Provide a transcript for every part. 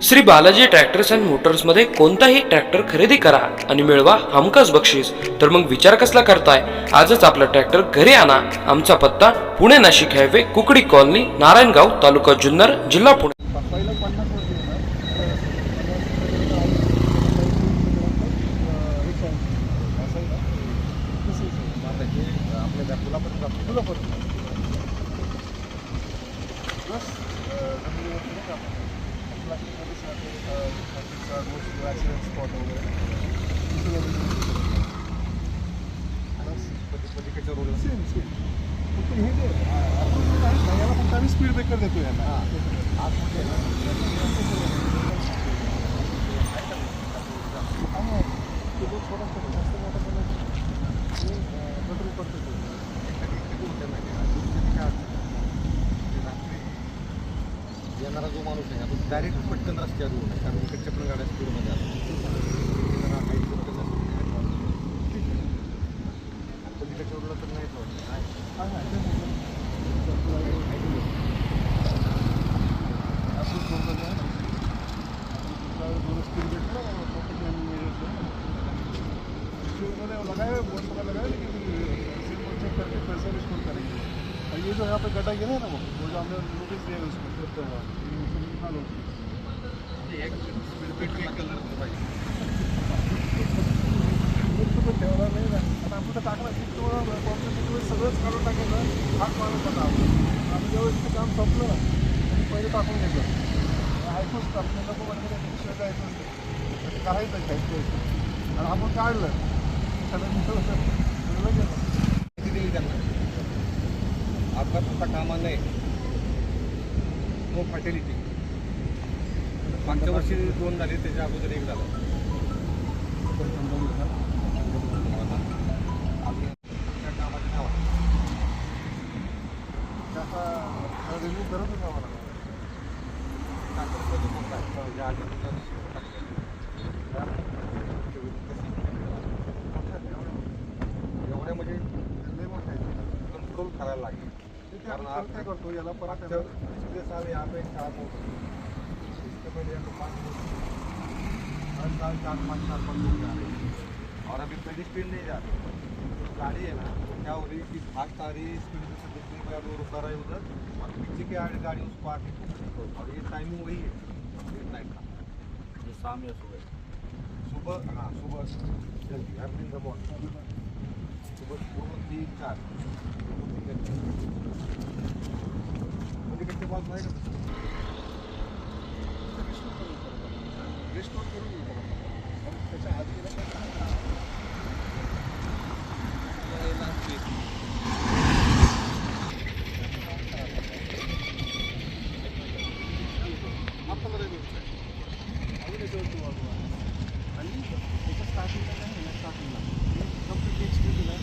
Shri Balaji tractors and मोटर्समध्ये कोणताही tractor खरेदी करा आणि मिळवा हमखास बक्षीस. तर मग विचार कसला करताय? आजच आपला ट्रॅक्टर घरी आणा. आमचा पत्ता पुणे नाशिक हायवे, कुकडी कॉलनी, नारायणगाव, तालुका जुन्नर, जिल्हा पुणे. स्पीड ब्रेकर देतो यांना. येणारा जो माणूस आहे आपण डायरेक्ट पटकन रस्त्यावर येऊ नये, कारण इकडच्या पण गाड्या स्पीडमध्ये असतात. पलीकडच्या रोडला तर नाही लगाए बहुत पता लगाया, लेकिन सिर्फ चेक करके पैसा रिस्टोर करेंगे. और ये जो यहाँ पे गड्ढा गिरा है ना, वो जो हमने नोटिस दिया है उसको ठेवला नाही ना. आता आपण तर टाकला की सगळंच काढून टाकायचं, हात मारून टाका. आम्ही जेव्हा इथं काम संपलं ना, पहिले टाकून घेतलं. ऐकूच आपल्या नको म्हणजे शिवाय ऐकूच काढायचं घ्यायचं आणि आपण काढलं दिली त्यांना. अपघात होता कामा नये, नो फॅटॅलिटी. मागच्या वर्षी 2 झाले, त्याच्या अगोदर 1 झालं. रिव्ह्यू करत होता मला. एवढ्या म्हणजे कंट्रोल करायला लागेल, कारण काय करतो याला परत पिछले साल यहाँ पे 4 मोटर, इसके पहले यहाँ पे 5 मोटर, हर साल 4-5 साल बंद हो जा रहे हैं और अभी पहली स्पीड नहीं जा रही. गाड़ी है ना, तो क्या हो रही है कि भाग सारी स्पीड से देखने पे वो रुका रहे उधर, और पीछे की गाड़ी उसको आगे ठोक. और ये टाइमिंग वही है मिड नाइट का, जो शाम या सुबह. हाँ सुबह जल्दी हर दिन दबा सुबह 3-4 के पास नहीं रिस्टोर करून त्याच्या आधी आणि त्याच्या स्टार्टिंगला काय आहे ना, स्टार्टिंगला कंप्लीट एक्सप्लेन दिला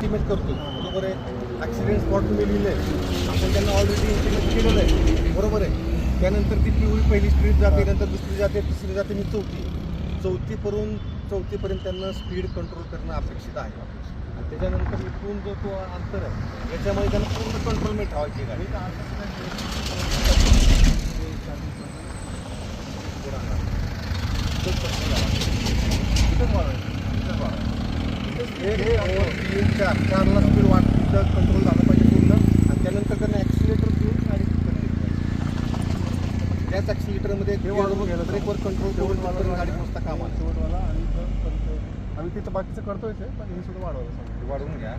इंटिमेट करतो. बरोबर आहे. ॲक्सिडेंट स्पॉट मी लिहिलं आहे, आपण त्यांना ऑलरेडी इंटिमेट केलेलं आहे. बरोबर आहे. त्यानंतर ती पिवळी पहिली स्पीड जाते, नंतर दुसरी जाते, तिसरी जाते आणि चौथीपर्यंत त्यांना स्पीड कंट्रोल करणं अपेक्षित आहे. आणि त्याच्यानंतर इथून जो तो अंतर आहे, याच्यामध्ये त्यांना पूर्ण कंट्रोलमेंट ठेवायची गाडी. चारला स्पीड वाटतं कंट्रोल झालं पाहिजे पूर्ण. आणि त्यानंतर त्यांना ॲक्सिलेटर देऊन गाडी करते. त्याच ॲक्सिलेटरमध्ये ब्रेकवर कंट्रोल करून गाडी पोचता कामा शेवटवाला. आणि आम्ही तिथं बाकीचं करतोय ते, पण हे सुद्धा वाढवायला वाढवून घ्या.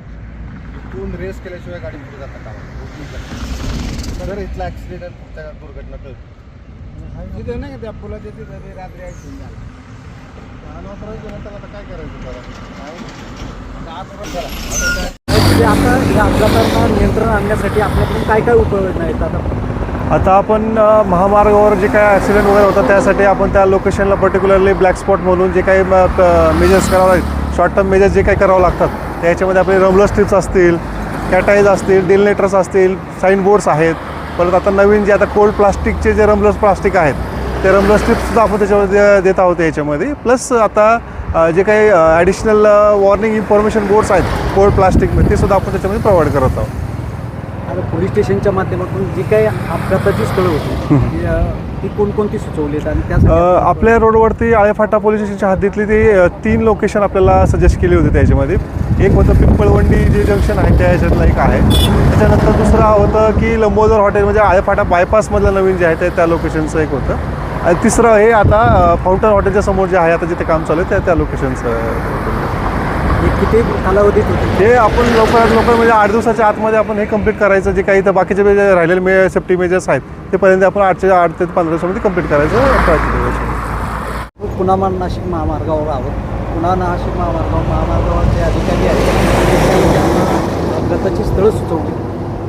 इथून रेस केल्याशिवाय गाडी पुढे जाता कामा. तर इथला ॲक्सिडेंट त्या दुर्घटना कळते. तिथे नाही का त्या पुलाच्या तिथं रात्री ॲक्सिडेंट झाला. अनवसरात गेलं तर आता काय करायचं जरा आता या अपघातांना नियंत्रण आणण्यासाठी आपल्याकडून काय काय उपाययोजना आहेत? आता आपण महामार्गावर जे काय ॲक्सिडेंट वगैरे होतात त्यासाठी आपण त्या लोकेशनला पर्टिक्युलरली ब्लॅक स्पॉट म्हणून जे काही मेजर्स करावं लागेल, शॉर्ट टर्म मेजर्स जे काही करावं लागतात त्याच्यामध्ये आपले रमलर स्ट्रिप्स असतील, कॅटाईज असतील, डिलनेटर्स असतील, साईन बोर्ड्स आहेत. परत आता नवीन जे आता कोल्ड प्लास्टिकचे जे रमलर्स प्लास्टिक आहेत ते रमलं स्ट्रिप्ससुद्धा आपण त्याच्यामध्ये देत आहोत याच्यामध्ये. प्लस आता जे काही ॲडिशनल वॉर्निंग इन्फॉर्मेशन बोर्ड्स आहेत कोल्ड प्लास्टिकमध्ये ते सुद्धा आपण त्याच्यामध्ये प्रोव्हाइड करत आहोत. आता पोलीस स्टेशनच्या माध्यमातून जी काही अपघाताची स्थळं होती ती कोणकोणती सुचवली आहेत आणि त्यासाठी आपल्या रोडवरती आळेफाटा पोलीस स्टेशनच्या हद्दीतली ते 3 लोकेशन आपल्याला सजेस्ट केली होती त्याच्यामध्ये. एक होतं पिंपळवंडी जे जंक्शन आहे त्या ह्याच्यातलं एक आहे. त्याच्यानंतर दुसरं होतं की लंबोदर हॉटेल म्हणजे आळेफाटा बायपासमधलं नवीन जे आहे त्या लोकेशनचं एक होतं. आणि तिसरं हे आता फाउंटन हॉटेलच्या समोर जे आहे आता जिथे काम चालू आहे त्या लोकेशनचं. हे किती कालावधीत होते? हे आपण लवकरात म्हणजे 8 दिवसाच्या आतमध्ये आपण हे कंप्लीट करायचं. जे काही इथं बाकीचे जे राहिलेले सेफ्टी मेजर्स आहेत ते पर्यंत आपण 8 ते 15 दिवसामध्ये कंप्लीट करायचं प्रयत्न. पुन्हा नाशिक महामार्गावर आहोत. पुन्हा नाशिक महामार्गावरचे अधिकारी आहेत अपघाताची स्थळं सुचवली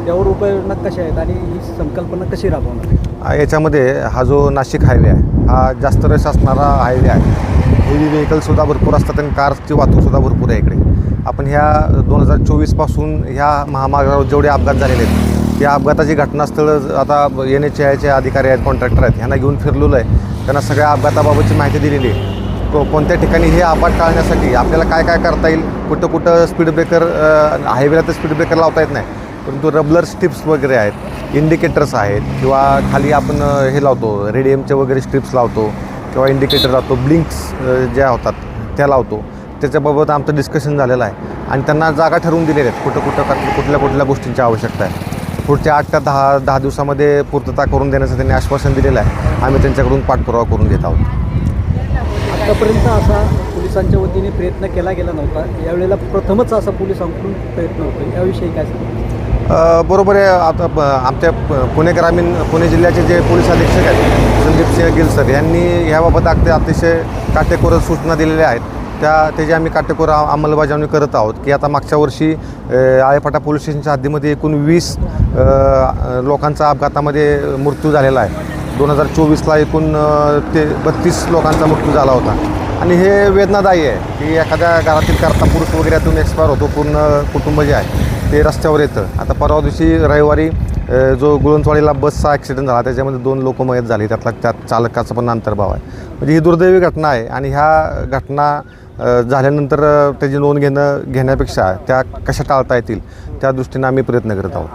त्यावर उपाययोजना कशा आहेत आणि ही संकल्पना कशी राबवणार? याच्यामध्ये हा जो नाशिक हायवे आहे हा जास्त रश असणारा हायवे आहे. हेवी व्हेकलसुद्धा भरपूर असतात आणि कारची वाहतूकसुद्धा भरपूर आहे इकडे. आपण ह्या 2024पासून ह्या महामार्गावर जेवढे अपघात झालेले आहेत त्या अपघाताची घटनास्थळं आता NHAIचे अधिकारी आहेत, कॉन्ट्रॅक्टर आहेत, ह्यांना घेऊन फिरलेलो आहे. त्यांना सगळ्या अपघाताबाबतची माहिती दिलेली आहे. कोणत्या ठिकाणी हे अपघात टाळण्यासाठी आपल्याला काय काय करता येईल. कुठं स्पीड ब्रेकर हायवेला तर स्पीड ब्रेकर लावता येत नाही, परंतु रबलर स्ट्रिप्स वगैरे आहेत, इंडिकेटर्स आहेत किंवा खाली आपण हे लावतो रेडियमचे वगैरे स्ट्रिप्स लावतो किंवा इंडिकेटर लावतो, ब्लिंक्स ज्या होतात त्या लावतो. त्याच्याबाबत आमचं डिस्कशन झालेलं आहे आणि त्यांना जागा ठरवून दिलेल्या आहेत कुठल्या गोष्टींची आवश्यकता आहे. पुढच्या 8 ते 10 दिवसामध्ये पूर्तता करून देण्याचं त्यांनी आश्वासन दिलेलं आहे. आम्ही त्यांच्याकडून पाठपुरावा करून घेत आहोत. आतापर्यंत असा पोलिसांच्या वतीने प्रयत्न केला गेला नव्हता. यावेळेला प्रथमच असा पोलिसांकडून प्रयत्न होतो. याविषयी काय सांगतो? बरोबर आहे. आता आमच्या पुणे जिल्ह्याचे जे पोलीस अधीक्षक आहेत संदीप सिंह गिल सर यांनी ह्याबाबत अतिशय काटेकोर सूचना दिलेल्या आहेत. त्याची आम्ही काटेकोर अंमलबजावणी करत आहोत की आता मागच्या वर्षी आळेफाटा पोलीस स्टेशनच्या हद्दीमध्ये एकूण 20 लोकांचा अपघातामध्ये मृत्यू झालेला आहे. 2024ला एकूण 32 लोकांचा मृत्यू झाला होता आणि हे वेदनादायी आहे की एखाद्या घरातील करता पुरुष वगैरे यातून एक्सपायर होतो. पूर्ण कुटुंब जे आहे ते रस्त्यावर येतं. आता परवा दिवशी रविवारी जो गुळंचवाडीला बसचा ॲक्सिडेंट झाला त्याच्यामध्ये 2 लोक मयत झाली. त्यात चालकाचा पण अंतर्भाव आहे. म्हणजे ही दुर्दैवी घटना आहे आणि ह्या घटना झाल्यानंतर त्याची नोंद घेण्यापेक्षा त्या कशा टाळता येतील त्या दृष्टीनं आम्ही प्रयत्न करत आहोत.